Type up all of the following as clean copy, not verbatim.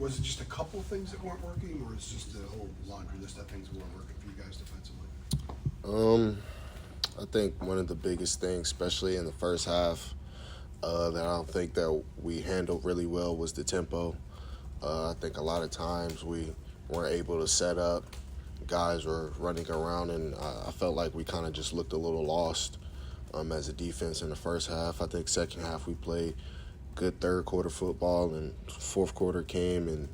Was it just a couple things that weren't working, or is it just a whole laundry list of things that weren't working for you guys defensively? I think one of the biggest things, especially in the first half, that I don't think that we handled really well was the tempo. I think a lot of times we weren't able to set up. Guys were running around, and I felt like we kind of just looked a little lost as a defense in the first half. I think second half we played good third quarter football, and fourth quarter came and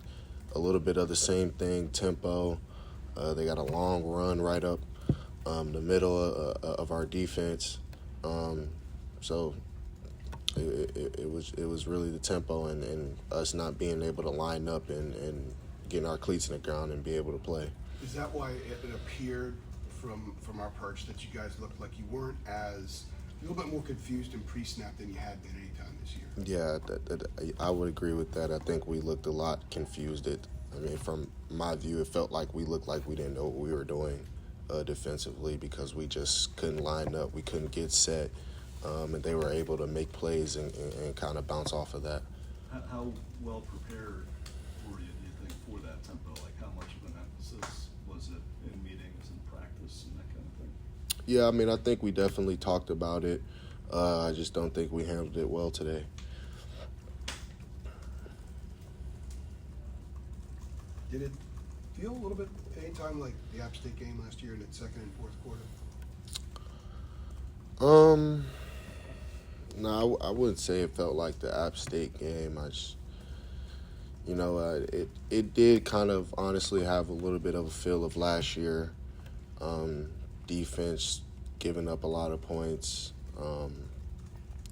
a little bit of the same thing, tempo. They got a long run right up the middle of our defense. So it was really the tempo and us not being able to line up and getting our cleats in the ground and be able to play. Is that why it appeared from our perch that you guys looked like you weren't as a little bit more confused in pre-snap than you had been any time this year? Yeah, I would agree with that. I think we looked a lot confused. From my view, it felt like we looked like we didn't know what we were doing defensively because we just couldn't line up. We couldn't get set, and they were able to make plays and kind of bounce off of that. How well prepared were you, do you think, for that tempo? Like, how much of an emphasis was it in meetings and practice and that kind of thing? Yeah, I think we definitely talked about it. I just don't think we handled it well today. Did it feel a little bit anytime like the App State game last year in its second and fourth quarter? No, I wouldn't say it felt like the App State game. It did kind of honestly have a little bit of a feel of last year. Defense giving up a lot of points,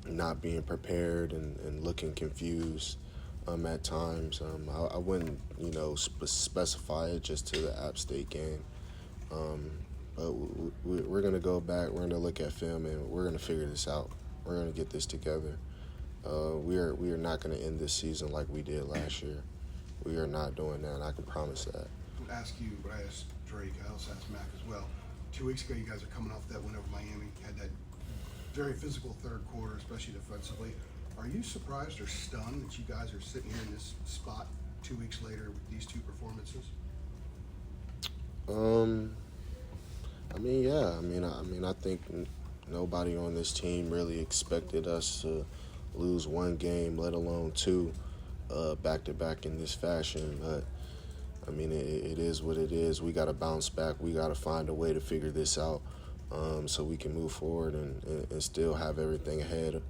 not being prepared and looking confused at times. I wouldn't, specify it just to the App State game. But we're going to go back, we're going to look at film, and we're going to figure this out. We're going to get this together. We are not going to end this season like we did last year. We are not doing that, and I can promise that. I'll ask you, but I asked Drake, I also asked Mac as well. 2 weeks ago, you guys are coming off that win over Miami. You had that very physical third quarter, especially defensively. Are you surprised or stunned that you guys are sitting here in this spot 2 weeks later with these two performances? I think nobody on this team really expected us to lose one game, let alone two, back-to-back in this fashion. But, it is what it is. We got to bounce back. We got to find a way to figure this out so we can move forward and still have everything ahead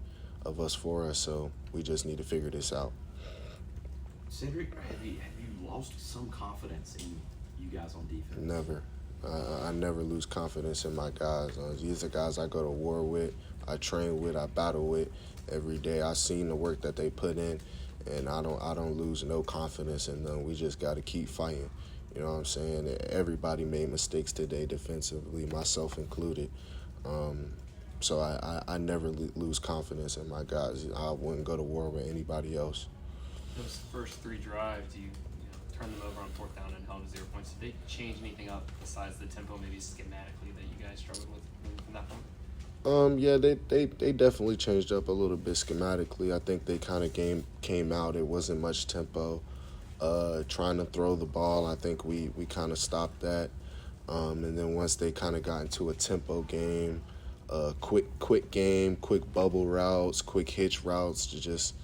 of us for us. So we just need to figure this out. Cedric, have you lost some confidence in you guys on defense? Never. I never lose confidence in my guys. These are guys I go to war with, I train with, I battle with every day. I've seen the work that they put in, and I don't lose no confidence in them. We just got to keep fighting. You know what I'm saying? Everybody made mistakes today defensively, myself included. So I never lose confidence in my guys. I wouldn't go to war with anybody else. Those first three drives, you turn them over on fourth down and held to 0 points. Did they change anything up besides the tempo, maybe schematically, that you guys struggled with from that point? Yeah, they definitely changed up a little bit schematically. I think they kind of came out. It wasn't much tempo. Trying to throw the ball, I think we kind of stopped that. And then once they kind of got into a tempo game, quick game, quick bubble routes, quick hitch routes to just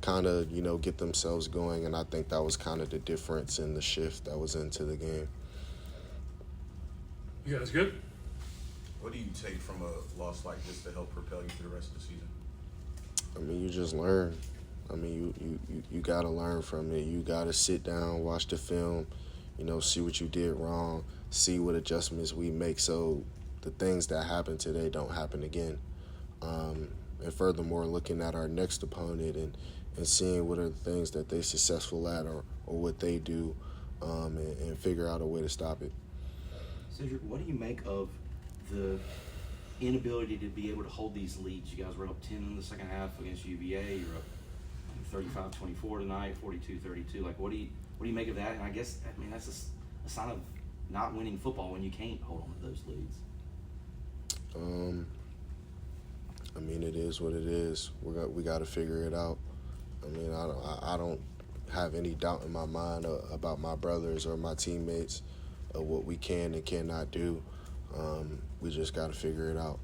kind of, get themselves going. And I think that was kind of the difference in the shift that was into the game. You guys good? What do you take from a loss like this to help propel you through the rest of the season? You just learn. You got to learn from it. You got to sit down, watch the film, see what you did wrong, see what adjustments we make so the things that happened today don't happen again. And furthermore, looking at our next opponent and seeing what are the things that they're successful at or what they do and figure out a way to stop it. Cedric, what do you make of the inability to be able to hold these leads? You guys were up 10 in the second half against UVA. You're up 35-24 tonight, 42-32. Like, what do you make of that? And I guess, that's a sign of not winning football when you can't hold on to those leads. It is what it is. We got to figure it out. I have any doubt in my mind about my brothers or my teammates of what we can and cannot do. We just got to figure it out.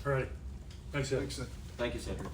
All right. Thanks, Ed. Thanks, Ed. Thank you, Cedric.